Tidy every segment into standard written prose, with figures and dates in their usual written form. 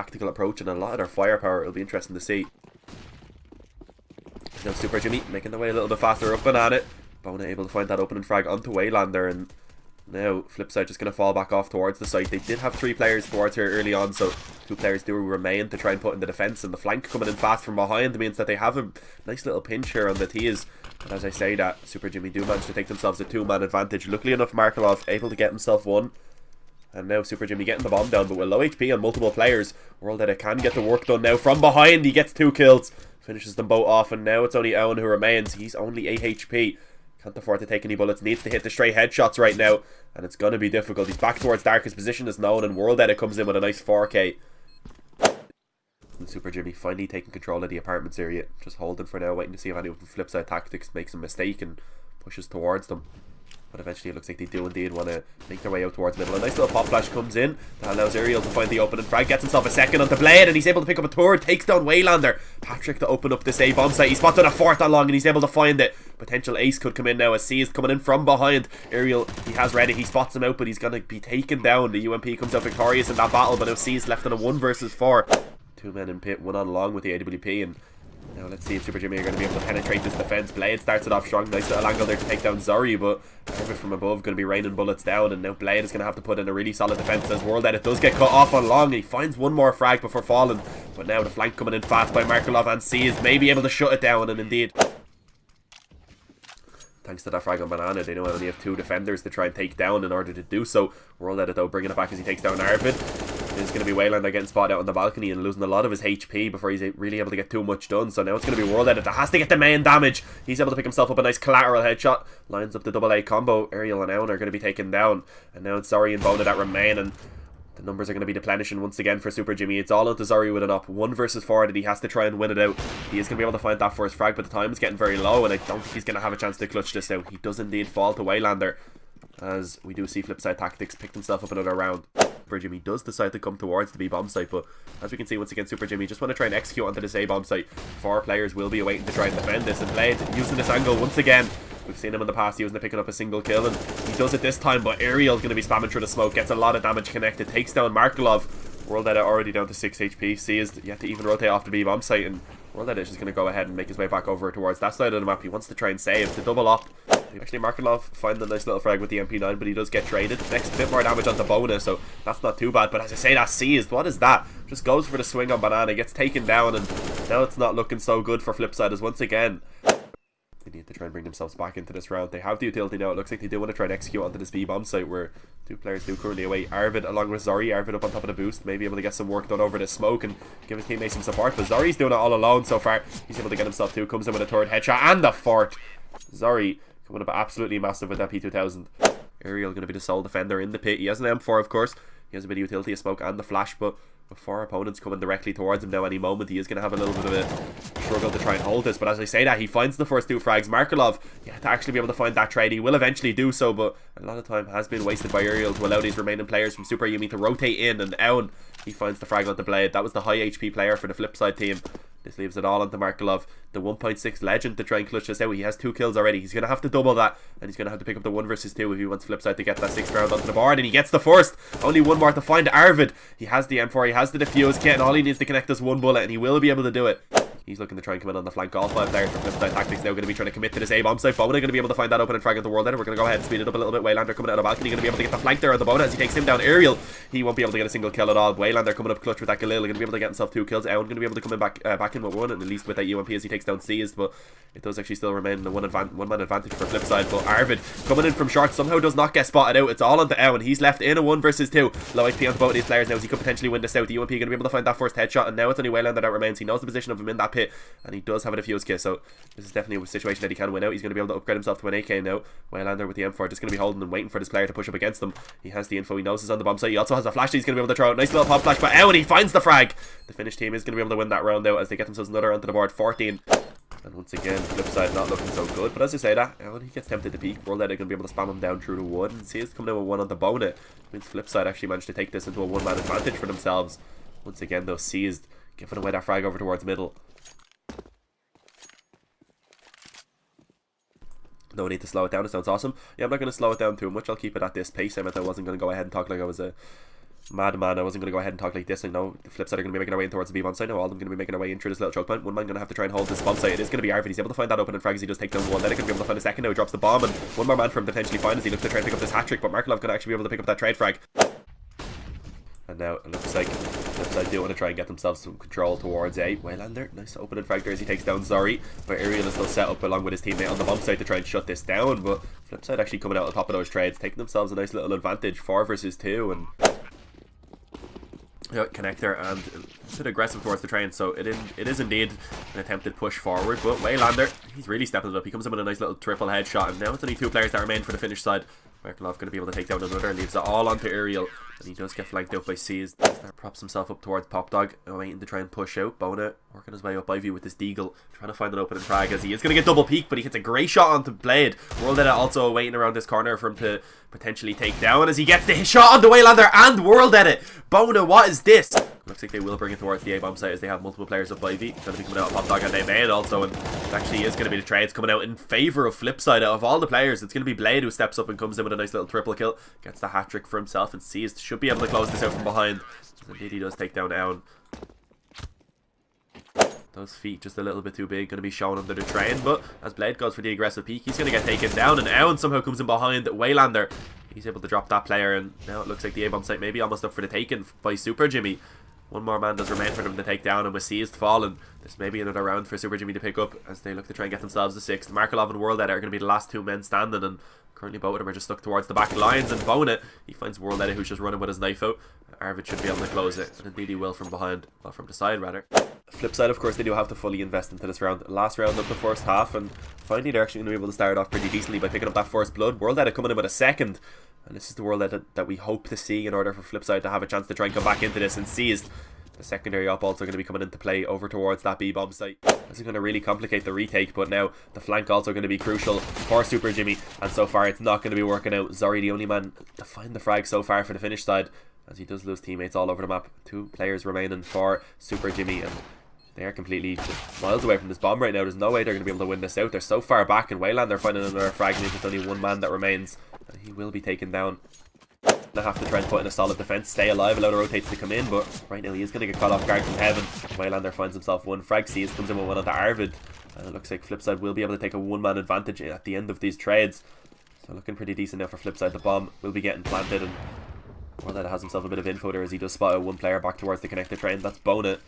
tactical approach and a lot of their firepower. It'll be interesting to see. Now SUPERJYMY making their way a little bit faster up and at it. Bona able to find that opening frag onto Waylander, and now FLIPSYDE just going to fall back off towards the site. They did have 3 players towards here early on, so 2 players do remain to try and put in the defence, and the flank coming in fast from behind means that they have a nice little pinch here on the T's. But as I say that, SUPERJYMY do manage to take themselves a 2-man advantage. Luckily enough, Markelov able to get himself one. And now SUPERJYMY getting the bomb down, but with low HP on multiple players, WorldEdit can get the work done now. From behind, he gets 2 kills. Finishes them both off, and now it's only Owen who remains. He's only 8 HP. Can't afford to take any bullets. Needs to hit the straight headshots right now, and it's going to be difficult. He's back towards Dark. His position is known, and WorldEdit comes in with a nice 4K. And SUPERJYMY finally taking control of the apartments area. Just holding for now, waiting to see if anyone from FLIPSYDE Tactics makes a mistake and pushes towards them. But eventually it looks like they do indeed want to make their way out towards middle. A nice little pop flash comes in that allows Ariel to find the opening frag. Gets himself a second on the blade, and he's able to pick up a third. Takes down Waylander. Patrick to open up this A bomb site. He spotted a 4th on long, and he's able to find it. Potential ace could come in now as C is coming in from behind. Ariel, he has ready. He spots him out, but he's going to be taken down. The UMP comes out victorious in that battle, but now C is left on a 1 versus 4. 2 men in pit, 1 on long with the AWP, and now let's see if SUPERJYMY are going to be able to penetrate this defense. Blade starts it off strong. Nice little angle there to take down Zori, but Arvid from above going to be raining bullets down, and now Blade is going to have to put in a really solid defense as WorldEdit does get cut off on long. He finds 1 more frag before falling, but now the flank coming in fast by Markelov, and C is maybe able to shut it down, and indeed, thanks to that frag on Banana, they know they only have 2 defenders to try and take down in order to do so. WorldEdit though bringing it back as he takes down Arvid. It's going to be Waylander getting spotted out on the balcony and losing a lot of his HP before he's really able to get too much done. So now it's going to be WorldEdit that has to get the main damage. He's able to pick himself up a nice collateral headshot. Lines up the AA combo. Ariel and Owen are going to be taken down. And now it's Zori and Bona that remain, and the numbers are going to be replenishing once again for SUPERJYMY. It's all onto Zori with an up. 1 versus 4 that he has to try and win it out. He is going to be able to find that first frag, but the time is getting very low, and I don't think he's going to have a chance to clutch this out. He does indeed fall to Waylander, as we do see FLIPSYDE Tactics pick himself up another round. SUPERJYMY does decide to come towards the B bomb site, but as we can see once again, SUPERJYMY just want to try and execute onto this A bomb site. 4 players will be awaiting to try and defend this, and Blade using this angle once again. We've seen him in the past using it, picking up a single kill, and he does it this time, but Ariel's going to be spamming through the smoke, gets a lot of damage connected, takes down Markelov. WorldEdit already down to 6 HP. C is yet to even rotate off the B bomb site, and WorldEdit is just going to go ahead and make his way back over towards that side of the map. He wants to try and save to double up. Actually, Markelov find a nice little frag with the MP9, but he does get traded. Next bit more damage onto Bona, so that's not too bad. But as I say, that seized. What is that? Just goes for the swing on Banana, gets taken down, and now it's not looking so good for FLIPSYDE, as once again they need to try and bring themselves back into this round. They have the utility now. It looks like they do want to try and execute onto this B bomb site, where 2 players do currently await. Arvid along with Zori. Arvid up on top of the boost, maybe able to get some work done over the smoke and give his teammates some support, but Zori's doing it all alone so far. He's able to get himself 2, comes in with a 3rd headshot and a 4th. Zori coming up absolutely massive with that P2000. Ariel going to be the sole defender in the pit. He has an M4, of course. He has a bit of utility, a smoke and the flash, but with 4 opponents coming directly towards him now any moment, he is going to have a little bit of a struggle to try and hold this. But as I say that, he finds the first 2 frags. Markelov, yeah, to actually be able to find that trade, he will eventually do so, but a lot of time has been wasted by Ariel to allow these remaining players from SUPERJYMY to rotate in, and Owen, he finds the frag on the Blade. That was the high HP player for the FLIPSYDE team. This leaves it all onto Markelov, the 1.6 legend, to try and clutch this out. He has 2 kills already. He's going to have to double that, and he's going to have to pick up the 1 versus 2 if he wants FLIPSYDE to get that 6th round onto the board, and he gets the first. Only 1 more to find Arvid. He has the M4, he has the defuse kit, and all he needs to connect is 1 bullet, and he will be able to do it. He's looking to try and come in on the flank. All 5 players from FLIPSYDE Tactics now going to be trying to commit to this A bomb site. Bona going to be able to find that opening frag at the WorldEdit. We're going to go ahead and speed it up a little bit. Waylander coming out of the balcony, going to be able to get the flank there on the Bona as he takes him down. Ariel, he won't be able to get a single kill at all. Waylander coming up clutch with that Galil, going to be able to get himself 2 kills. Owen going to be able to come in back in with 1, and at least with that UMP as he takes down Seized, but it does actually still remain the 1-man advantage for FLIPSYDE. But Arvid coming in from short somehow does not get spotted out. It's all onto Owen. He's left in a 1 versus 2. Low HP on both of these players now as he could potentially win this out. The UMP going to be able to find that first headshot, and now it's only Waylander that remains. He knows the position of him in that pit, and he does have a defuse kit, so this is definitely a situation that he can win out. He's going to be able to upgrade himself to an AK now. Waylander with the M4 just going to be holding and waiting for this player to push up against him. He has the info, he knows he's on the bomb site. He also has a flash that he's going to be able to throw out. Nice little pop flash, but Owen, he finds the frag. The Finnish team is going to be able to win that round out as they get themselves another onto the board, 14. And once again, FLIPSYDE not looking so good. But as I say that, Owen, he gets tempted to peek. WorldEdit going to be able to spam him down through the wood, and see he's coming in with 1 on the Bona. It means FLIPSYDE actually managed to take this into a 1-man advantage for themselves. Once again, though, Seized giving away that frag over towards middle. No need to slow it down. It sounds awesome. Yeah, I'm not going to slow it down too much. I'll keep it at this pace. I meant I wasn't going to go ahead and talk like I was Madman, I wasn't going to go ahead and talk like this. I know the FLIPSYDE are going to be making their way in towards the B bomb site now. All of them going to be making their way in through this little choke point. One man going to have to try and hold this bomb site. It is going to be Arvid. He's able to find that open and frag as he does take down one. Then it going to be able to find a second now. He drops the bomb, and one more man for him to potentially find as he looks to try and pick up this hat trick. But Markelov going to actually be able to pick up that trade frag. And now it looks like FLIPSYDE do want to try and get themselves some control towards A. Waylander, nice opening frag there as he takes down Zori. But Ariel is still set up along with his teammate on the bomb site to try and shut this down. But FLIPSYDE actually coming out on top of those trades, taking themselves a nice little advantage, 4 versus 2. And connector and a bit aggressive towards the train, so it is indeed an attempted push forward. But Waylander, he's really stepping it up. He comes in with a nice little triple headshot, and now it's only 2 players that remain for the finish side. Markelov going to be able to take down another, leaves it all onto Ariel, and he does get flanked out by Seized. That props himself up towards Pop Dog, waiting to try and push out. Bona working his way up Ivy with this Deagle, trying to find an opening frag as he is going to get double peak, but he hits a great shot onto Blade. World Edit also waiting around this corner for him to potentially take down as he gets the shot onto Waylander and World Edit. Bona, what is this? Looks like they will bring it towards the A-bomb site as they have multiple players up Ivy. Going to be coming out of Pop Dog and they main also, and it actually is going to be the trades coming out in favour of FLIPSYDE. Out of all the players, it's going to be Blade who steps up and comes in with a nice little triple kill, gets the hat trick for himself, and Seized should be able to close this out from behind. Indeed he does take down Owen. Those feet just a little bit too big, going to be shown under the train, but as Blade goes for the aggressive peek, he's going to get taken down, and Owen somehow comes in behind Waylander. He's able to drop that player, and now it looks like the A-bomb site may be almost up for the taking by SUPERJYMY. One more man does remain for them to take down, and with Seized fallen, this may be another round for SUPERJYMY to pick up as they look to try and get themselves a 6th. Markelov and World Edit are going to be the last 2 men standing, and currently both of them are just stuck towards the back lines. And Bona, he finds World Edit, who's just running with his knife out. Arvid should be able to close it, and indeed he will from behind, well, from the side rather. FLIPSYDE, of course, they do have to fully invest into this round. Last round of the first half, and finally they're actually going to be able to start off pretty decently by picking up that first blood. World Edit coming in with a 2nd, and this is the World Edit that we hope to see in order for FLIPSYDE to have a chance to try and come back into this. And Seized, the secondary op, also going to be coming into play over towards that B-bomb site. This is going to really complicate the retake, but now the flank also going to be crucial for SUPERJYMY, and so far it's not going to be working out. Zori, the only man to find the frag so far for the finish side, as he does lose teammates all over the map. 2 players remaining for SUPERJYMY, and they are completely just miles away from this bomb right now. There's no way they're going to be able to win this out. They're so far back, and Wayland, they're finding another frag, and there's just only 1 man that remains, and he will be taken down. They have to try and put in a solid defense, stay alive, allow the rotates to come in, but right now he is going to get caught off guard from heaven. Waylander finds himself 1 frag. Seized comes in with 1 onto Arvid, and it looks like FLIPSYDE will be able to take a 1-man advantage at the end of these trades. So looking pretty decent now for FLIPSYDE. The bomb will be getting planted, and World Edit has himself a bit of info there as he does spot out 1 player back towards the connector train. That's Bona,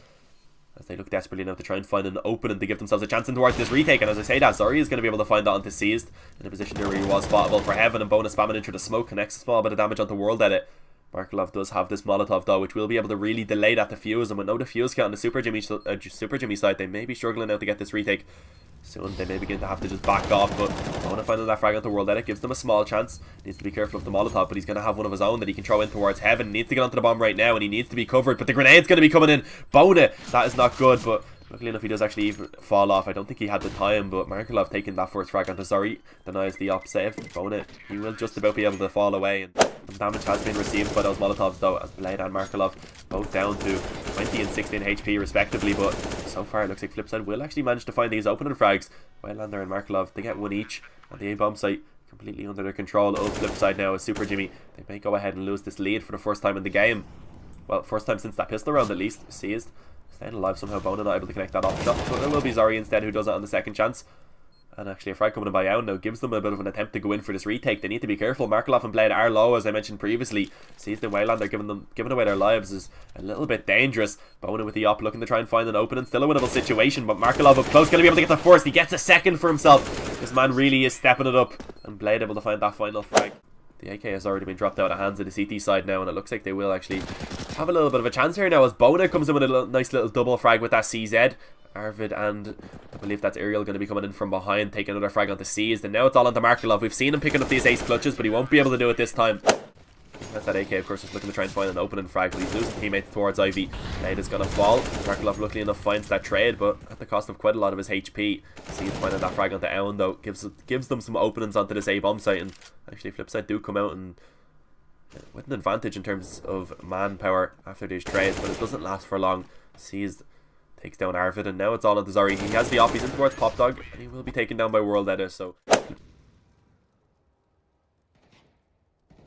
as they look desperately now to try and find an opening to give themselves a chance in towards this retake. And as I say that, Zori is going to be able to find that onto Seized in a position there where he was spottable for heaven, and Bona spamming into the smoke connects a small bit of damage onto World Edit. Markelov does have this Molotov though, which will be able to really delay that defuse, and with no defuse count on the SUPERJYMY side, they may be struggling now to get this retake. Soon they may begin to have to just back off, but Bona finding that frag onto World Edit gives them a small chance. Needs to be careful of the Molotov, but he's going to have one of his own that he can throw in towards heaven. Needs to get onto the bomb right now, and he needs to be covered, but the grenade's going to be coming in. Bona, that is not good, but luckily enough he does actually even fall off. I don't think he had the time, but Markelov taking that first frag onto Zori denies the op save. Bona, he will just about be able to fall away, and some damage has been received by those Molotovs though, as Blade and Markelov both down to 20 and 16 HP respectively. But so far it looks like FLIPSYDE will actually manage to find these opening frags. Waylander and Markelov, they get 1 each, and the A-bomb site completely under the control of FLIPSYDE now as SUPERJYMY. They may go ahead and lose this lead for the first time in the game. Well, first time since that pistol round at least. Seized, staying alive somehow. Bona not able to connect that off shot, but it will be Zori instead who does it on the 2nd chance. And actually a frag coming in by Owen now gives them a bit of an attempt to go in for this retake. They need to be careful. Markelov and Blade are low, as I mentioned previously. Seized and Wayland, they're giving away their lives is a little bit dangerous. Bona with the op looking to try and find an opening. Still a winnable situation, but Markelov up close, going to be able to get the first. He gets a 2nd for himself. This man really is stepping it up, and Blade able to find that final frag. The AK has already been dropped out of hands of the CT side now, and it looks like they will actually have a little bit of a chance here now as Bona comes in with a nice little double frag with that CZ. Arvid and I believe that's Ariel going to be coming in from behind, taking another frag onto Seized, and now it's all onto Markelov. We've seen him picking up these ace clutches, but he won't be able to do it this time. That's that AK, of course, is looking to try and find an opening frag, but he's losing teammates towards Ivy. Blade is going to fall. Markelov, luckily enough, finds that trade, but at the cost of quite a lot of his HP. Seized finding that frag onto Owen, though, gives them some openings onto this A-bomb site, and actually FLIPSYDE do come out and with an advantage in terms of manpower after these trades, but it doesn't last for long. Seized takes down Arvid, and now it's all onto Zori. He has the op, he's in towards Pop Dog, and he will be taken down by World Edit, so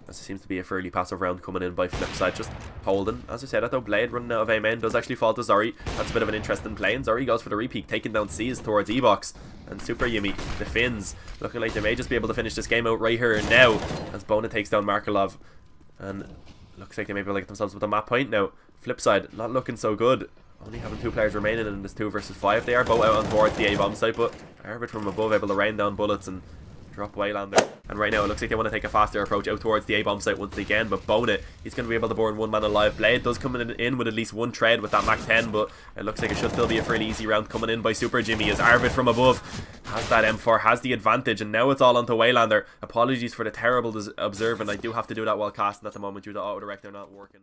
as it seems to be a fairly passive round coming in by FLIPSYDE, just holding. As I said, that though, Blade running out of amen does actually fall to Zori. That's a bit of an interesting play, and Zori goes for the repeat, taking down C's towards E-Box. And SUPERJYMY, the Finns, looking like they may just be able to finish this game out right here and now, as Bona takes down Markelov. And looks like they may be able to get themselves with a map point now. FLIPSYDE, not looking so good. Only having 2 players remaining in this 2 versus 5. They are both out on towards the A-bomb site, but Arbit from above able to rain down bullets and drop Waylander. And right now it looks like they want to take a faster approach out towards the A-bomb site once again, but Bona, he's going to be able to burn 1 man alive. Blade does come in with at least 1 tread with that Mach 10, but it looks like it should still be a fairly easy round coming in by SUPERJYMY, as Arbit from above has that M4, has the advantage, and now it's all onto Waylander. Apologies for the terrible observing, I do have to do that while casting at the moment due to auto-director not working.